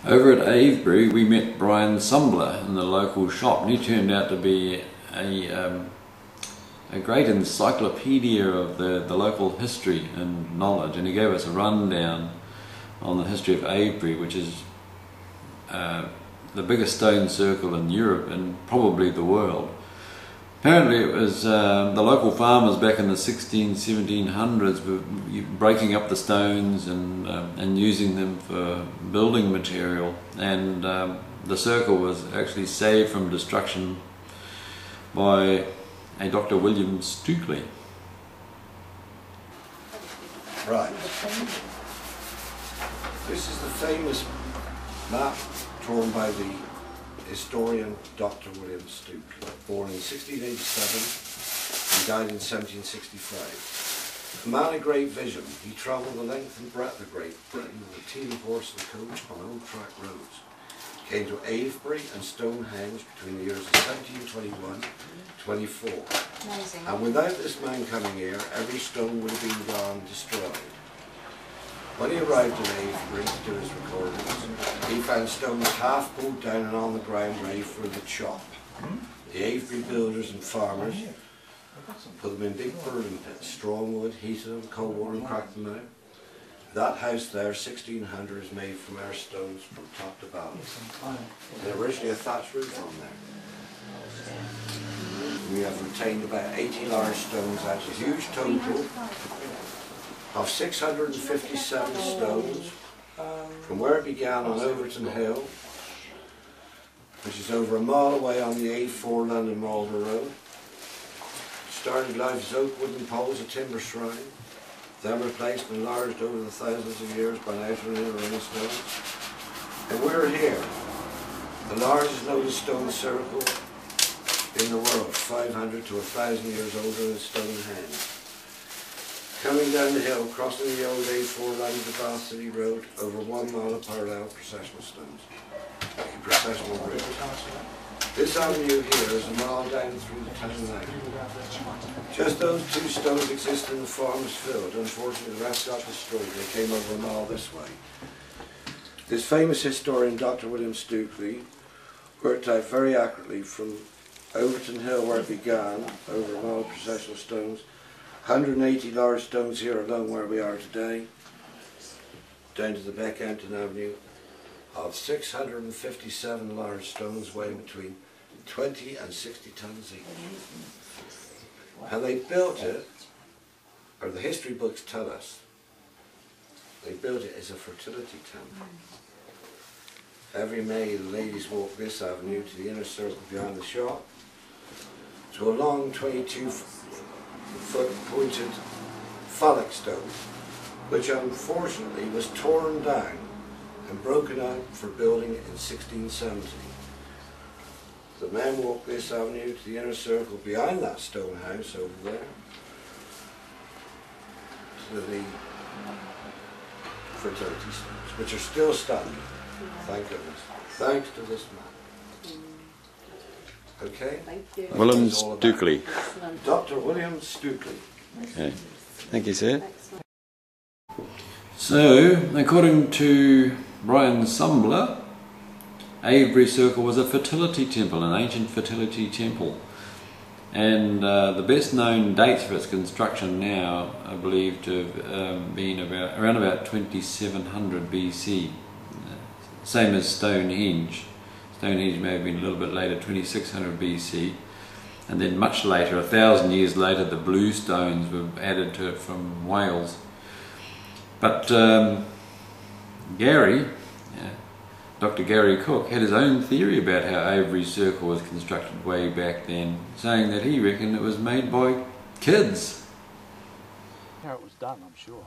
Over at Avebury we met Brian Sumbler in the local shop, and he turned out to be a great encyclopedia of the local history and knowledge, and he gave us a rundown on the history of Avebury, which is the biggest stone circle in Europe and probably the world. Apparently it was the local farmers back in the 1700s were breaking up the stones and using them for building material, and the circle was actually saved from destruction by a Dr. William Stukely. Right. This is the famous map drawn by the historian Dr. William Stukely, born in 1687 and died in 1765. A man of great vision, he travelled the length and breadth of Great Britain with a team of horse and coach on old track roads. Came to Avebury and Stonehenge between the years of 1721 and 24. Amazing. And without this man coming here, every stone would have been gone, destroyed. When he arrived in Avebury to do his recordings, he found stones half pulled down and on the ground ready for the chop. The Avebury builders and farmers put them in big burning pits, strong wood, heated them, cold water and cracked them out. That house there, 1600, is made from our stones from top to bottom. And originally a thatched roof on there. We have retained about 80 large stones out, a huge total of 657 stones from where it began on Overton Hill, which is over a mile away on the A4 London Malta Road. Started life as oak wooden poles, a timber shrine, then replaced and enlarged over the thousands of years by an outer and inner ring of stones. And we're here, the largest known stone circle in the world, 500 to 1,000 years older than Stonehenge. Coming down the hill, crossing the old A4 line of the Bath City Road, over 1 mile of parallel processional stones. Processional route. This avenue here is a mile down through the town line. Just those two stones exist in the farmer's field. Unfortunately, the rest got destroyed. They came over a mile this way. This famous historian, Dr. William Stukely, worked out very accurately from Overton Hill, where it began, over a mile of processional stones, 180 large stones here alone where we are today, down to the Beckhampton Avenue, of 657 large stones weighing between 20 and 60 tons each. How they built it, or the history books tell us, they built it as a fertility temple. Every May the ladies walk this avenue to the inner circle behind the shop, to a long 22-foot pointed phallic stone, which unfortunately was torn down and broken out for building in 1670. The men walk this avenue to the inner circle behind that stone house over there, to the fertility stones, which are still standing, thank goodness, thanks to this man. Okay? William Stukely. Dr. William Stukely. Okay. Thank you, sir. So, according to Brian Sumbler, Avebury Circle was a fertility temple, an ancient fertility temple. And the best known dates for its construction now are believed to have been around about 2700 BC. Same as Stonehenge. Stonehenge may have been a little bit later, 2600 BC, and then much later, 1,000 years later, the blue stones were added to it from Wales. But Dr. Gary Cook had his own theory about how Avebury Circle was constructed way back then, saying that he reckoned it was made by kids. How it was done, I'm sure.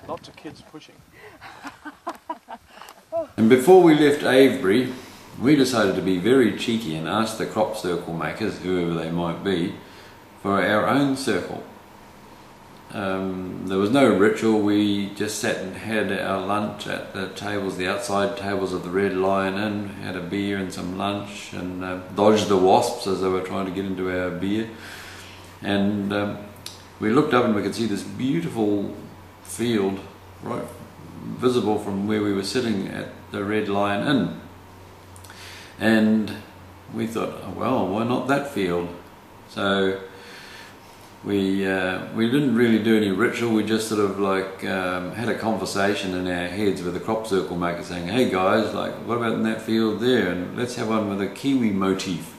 Lots of kids pushing. And before we left Avebury, we decided to be very cheeky and ask the crop circle makers, whoever they might be, for our own circle. There was no ritual. We just sat and had our lunch at the tables, the outside tables of the Red Lion Inn, had a beer and some lunch, and dodged the wasps as they were trying to get into our beer. And we looked up and we could see this beautiful field right visible from where we were sitting at the Red Lion Inn. And we thought, oh, well, why not that field? So we didn't really do any ritual. We just sort of like had a conversation in our heads with the crop circle maker, saying, hey guys, like, what about in that field there, and let's have one with a Kiwi motif.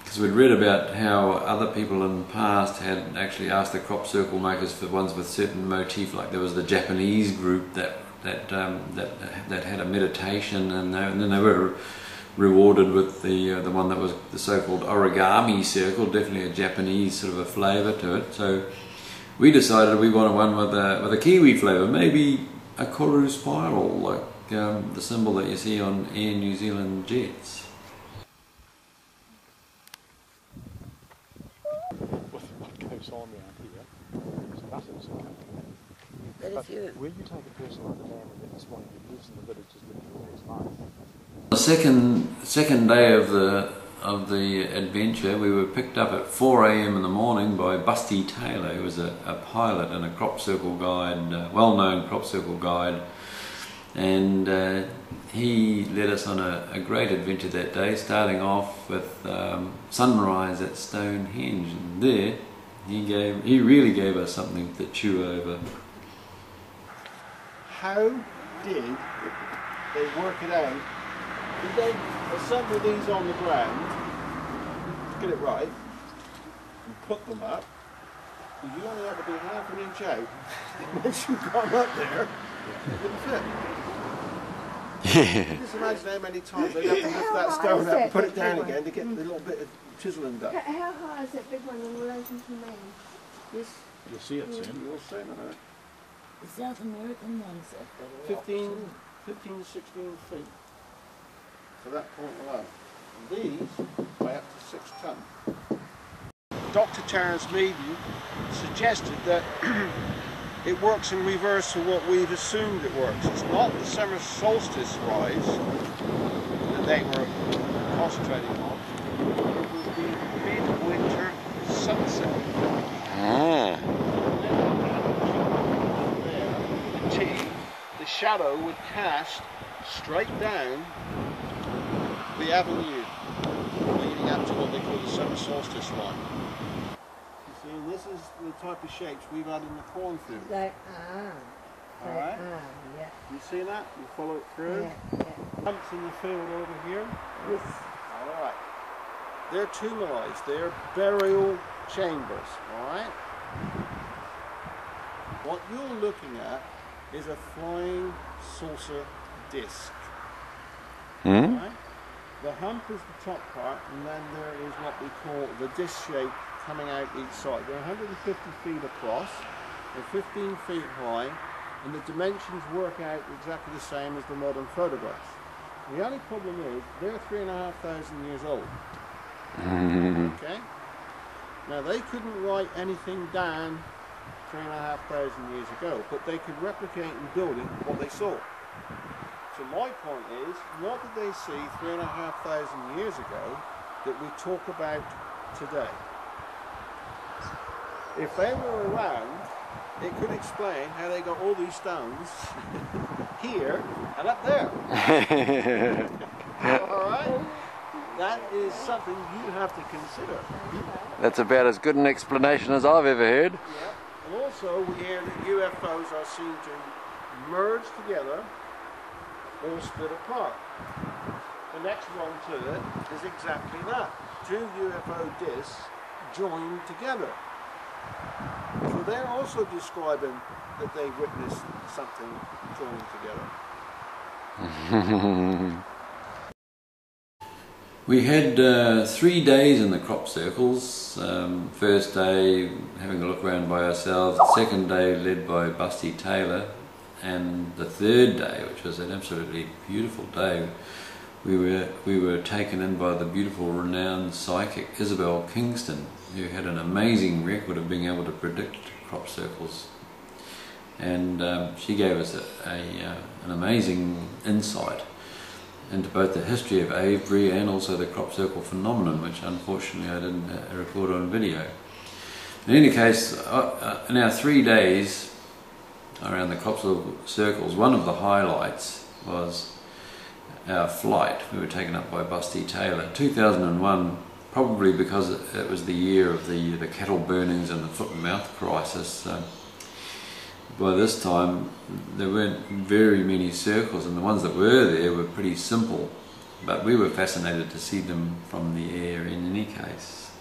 Because we'd read about how other people in the past had actually asked the crop circle makers for ones with certain motif, like there was the Japanese group that had a meditation, and then they were rewarded with the one that was the so-called origami circle, definitely a Japanese sort of a flavour to it. So we decided we wanted one with a Kiwi flavour, maybe a koru spiral, like the symbol that you see on Air New Zealand jets. On around here, there's nothing so But if you... Will you take a person like the man that this one who lives in the village is living all his life? The second day of the adventure, we were picked up at 4 AM in the morning by Busty Taylor, who was a pilot and a crop circle guide, well-known crop circle guide, and he led us on a great adventure that day, starting off with sunrise at Stonehenge, and there he really gave us something to chew over. How did they work it out? Did they assemble these on the ground, get it right, and put them up? You only have to be half an inch out. Once you got up there, it wouldn't fit. Just imagine how many times they have to lift that stone up and put it down again to get the little bit of chiseling done. How high is that big one in relation to me? This, You'll see it soon. you'll see in a minute. The South American ones have got a lot. 15, 16 feet to that point alone. And these weigh up to 6 tonnes. Dr. Terence Levy suggested that it works in reverse of what we've assumed it works. It's not the summer solstice rise that they were concentrating on. It was the mid-winter sunset. The shadow would cast straight down the avenue leading up to what they call the summer solstice line. You see, and this is the type of shapes we've had in the cornfield. They are. Alright? Yeah. You see that? You follow it through? Yeah. Humps in the field over here. Yes. Alright. They're tumuli, they're burial chambers. Alright? What you're looking at is a flying saucer disc. Right? The hump is the top part, and then there is what we call the disc shape coming out each side. They're 150 feet across, they're 15 feet high, and the dimensions work out exactly the same as the modern photographs. The only problem is they're 3,500 years old. Okay? Now they couldn't write anything down 3,500 years ago, but they could replicate in building what they saw. So my point is, what did they see 3,500 years ago that we talk about today? If they were around, it could explain how they got all these stones here and up there. Alright? That is something you have to consider. That's about as good an explanation as I've ever heard. Yeah. And also we hear that UFOs are seen to merge together or split apart. The next one to it is exactly that. 2 UFO discs joined together. So they're also describing that they witnessed something joined together. We had 3 days in the crop circles. First day having a look around by ourselves, second day led by Busty Taylor, and the third day, which was an absolutely beautiful day, we were taken in by the beautiful renowned psychic Isabel Kingston, who had an amazing record of being able to predict crop circles, and she gave us an amazing insight into both the history of Avebury and also the crop circle phenomenon, which unfortunately I didn't record on video. In any case, in our 3 days around the crop circles, one of the highlights was our flight. We were taken up by Busty Taylor. 2001, probably because it was the year of the cattle burnings and the foot and mouth crisis. By this time there weren't very many circles, and the ones that were there were pretty simple, but we were fascinated to see them from the air in any case.